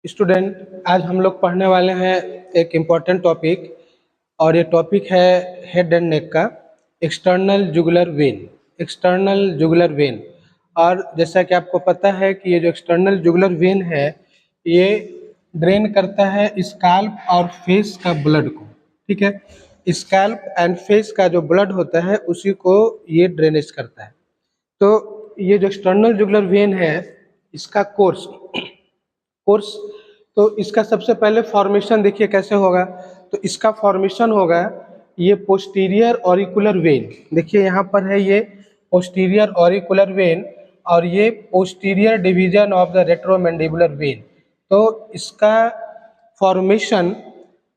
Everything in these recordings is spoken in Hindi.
स्टूडेंट, आज हम लोग पढ़ने वाले हैं एक इम्पॉर्टेंट टॉपिक। और ये टॉपिक है हेड एंड नेक का external jugular when. External jugular when. और जैसा कि आपको पता है कि ये जो एक्सटर्नल जुगुलर वेन है ये ड्रेन करता है स्काल्प और फेस का ब्लड को। ठीक है, स्काल्प एंड फेस का जो ब्लड होता है उसी को ये ड्रेनेज करता है। तो ये जो एक्सटर्नल जुगुलर वेन है इसका कोर्स कोर्स तो इसका सबसे पहले फॉर्मेशन देखिए कैसे होगा। तो इसका फॉर्मेशन होगा ये पोस्टीरियर ऑरिकुलर वेन। देखिए यहाँ पर है ये पोस्टीरियर ऑरिकुलर वेन और ये posterior division of the retromandibular vein. तो इसका फॉर्मेशन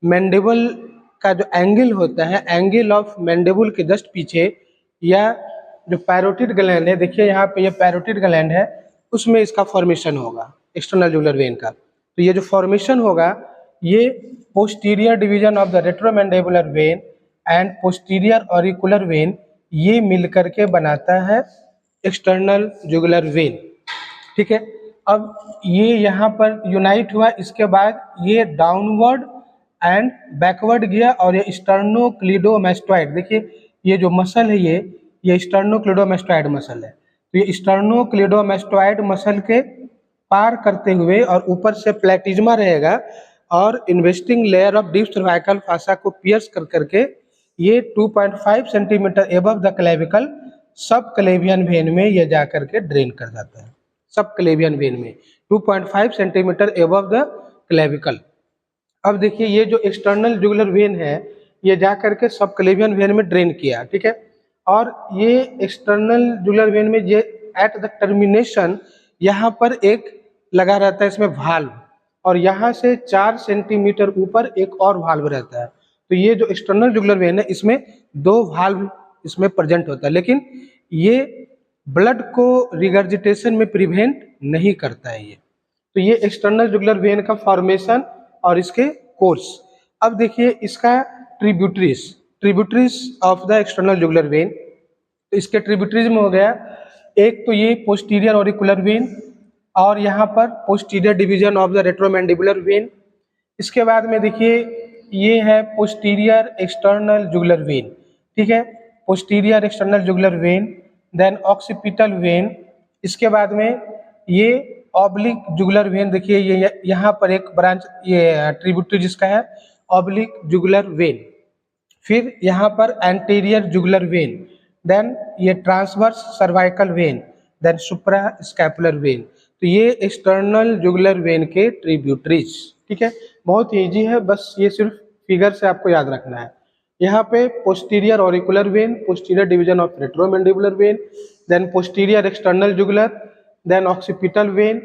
मैंडिबल का जो एंगल होता है, एंगल ऑफ मैंडिबल के जस्ट पीछे, या जो पैरोटिड ग्लैंड है, देखिए यहाँ पे ये पैरोटिड ग्लैंड है, उसमें इसका फॉर्मेशन होगा एक्सटर्नल जुगुलर वेन का। तो ये जो फॉर्मेशन होगा ये posterior division of the retromandibular vein and posterior auricular vein ये मिलकर के बनाता है एक्सटर्नल जुगुलर वेन। ठीक है, अब ये यहाँ पर यूनाइट हुआ, इसके बाद ये डाउनवर्ड एंड बैकवर्ड गया और ये स्टर्नोक्लिडोमेस्टॉइड, देखिए ये जो मसल है ये स्टर्नोक्लिडोमेस्टॉइड मसल है। तो ये स्टर्नोक्लिडोमेस्टॉइड मसल के पार करते हुए और ऊपर से प्लेटिज्मा रहेगा और investing layer of deep cervical fossa को पियर्स कर करके ये 2.5 सेंटीमीटर एबव द क्लेविकल सब क्लेवियन वेन में ये जा करके ड्रेन कर जाता है। सब क्लेवियन वेन में 2.5 सेंटीमीटर एबव द क्लेविकल। अब देखिए ये जो एक्सटर्नल जुगुलर वेन है ये जा करके सब क्लेवियन वेन में ड्रेन किया। ठीक है, और ये एक्सटर्नल जुगुलर वेन में ये एट द टर्मिनेशन यहाँ पर एक लगा रहता है इसमें वाल्व, और यहाँ से 4 सेंटीमीटर ऊपर एक और वाल्व रहता है। तो ये जो एक्सटर्नल जुगुलर वेन है इसमें 2 वाल्व इसमें प्रेजेंट होता है, लेकिन ये ब्लड को रिगर्जिटेशन में प्रिवेंट नहीं करता है ये। तो ये एक्सटर्नल जुगुलर वेन का फॉर्मेशन और इसके कोर्स। अब देखिए इसका tributaries of the external jugular vein. तो इसके ट्रिब्यूटरीज में हो गया एक तो ये पोस्टीरियर ऑरिकुलर वेन और यहाँ पर posterior division of the retromandibular vein. इसके बाद में देखिए ये है पोस्टीरियर एक्सटर्नल जुगुलर वेन। ठीक है, posterior external jugular vein, then occipital vein. इसके बाद में ये ऑब्लिक जुगुलर वेन, देखिए ये यहाँ पर एक ब्रांच ये ट्रिब्यूटरी जिसका है ऑब्लिक जुगुलर वेन। फिर यहाँ पर एंटीरियर जुगुलर वेन, देन ये transverse cervical vein, then suprascapular vein. तो ये एक्सटर्नल जुगुलर वेन के ट्रिब्यूटरीज। ठीक है, बहुत ईजी है, बस ये सिर्फ फिगर से आपको याद रखना है। यहाँ पे posterior auricular vein, posterior division of retromandibular vein, then posterior external jugular, then occipital vein,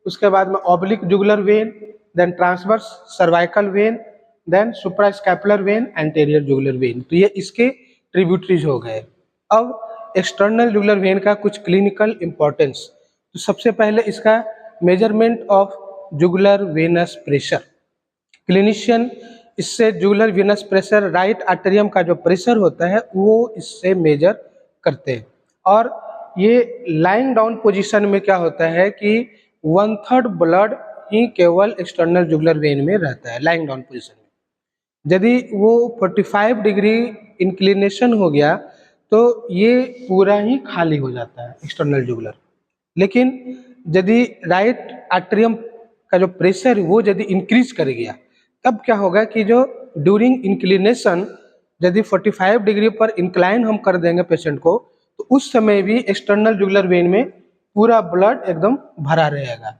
उसके बाद में oblique jugular vein, then transverse cervical vein, then suprascapular vein, anterior jugular vein. तो ये इसके ट्रिब्यूटरीज हो गए। अब एक्सटर्नल जुगुलर वेन का कुछ क्लिनिकल इंपॉर्टेंस। तो सबसे पहले इसका measurement of jugular venous pressure. Clinician इससे जुगुलर वेनस प्रेशर, राइट आर्टेरियम का जो प्रेशर होता है वो इससे मेजर करते हैं। और ये लाइंग डाउन पोजीशन में क्या होता है कि 1/3 ब्लड ही केवल एक्सटर्नल जुगुलर वेन में रहता है लाइंग डाउन पोजीशन में। यदि वो 45 डिग्री इंक्लिनेशन हो गया तो ये पूरा ही खाली हो जाता है एक्सटर्नल जुगुलर। लेकिन यदि राइट आर्टेरियम का जो प्रेशर है वो यदि इंक्रीज कर गया तब क्या होगा कि जो ड्यूरिंग इंक्लिनेशन यदि 45 डिग्री पर इंक्लाइन हम कर देंगे पेशेंट को तो उस समय भी एक्सटर्नल जुगुलर वेन में पूरा ब्लड एकदम भरा रहेगा।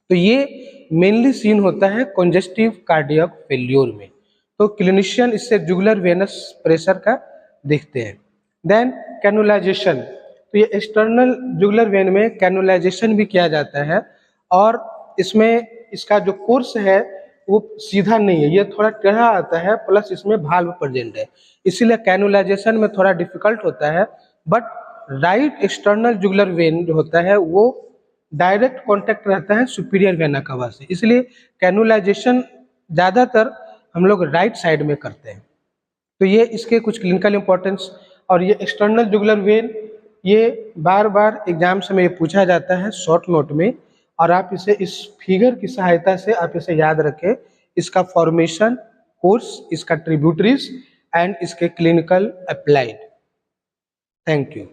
तो ये मेनली सीन होता है कंजेस्टिव कार्डियक फेल्योर में। तो क्लिनिशियन इससे जुगुलर वेनस प्रेशर का देखते हैं। देन कैनुलाइजेशन। तो ये एक्सटर्नल जुगुलर वेन में कैनुलाइजेशन भी किया जाता है और इसमें इसका जो कोर्स है वो सीधा नहीं है, ये थोड़ा टेढ़ा आता है, प्लस इसमें वाल्व प्रेजेंट है, इसीलिए कैनुलाइजेशन में थोड़ा डिफिकल्ट होता है। But right external jugular when जो होता है वो डायरेक्ट कांटेक्ट रहता है सुपीरियर वेना कवा से, इसलिए कैनुलाइजेशन ज़्यादातर हम लोग राइट साइड में करते हैं। तो ये इसके कुछ क्लिनिकल इंपॉर्टेंस। और ये एक्सटर्नल जुगुलर वेन ये बार बार एग्जाम्स में ये पूछा जाता है शॉर्ट नोट में, और आप इसे इस फिगर की सहायता से आप इसे याद रखें, इसका फॉर्मेशन, कोर्स, इसका ट्रिब्यूटरीज एंड इसके क्लिनिकल अप्लाइड। Thank you.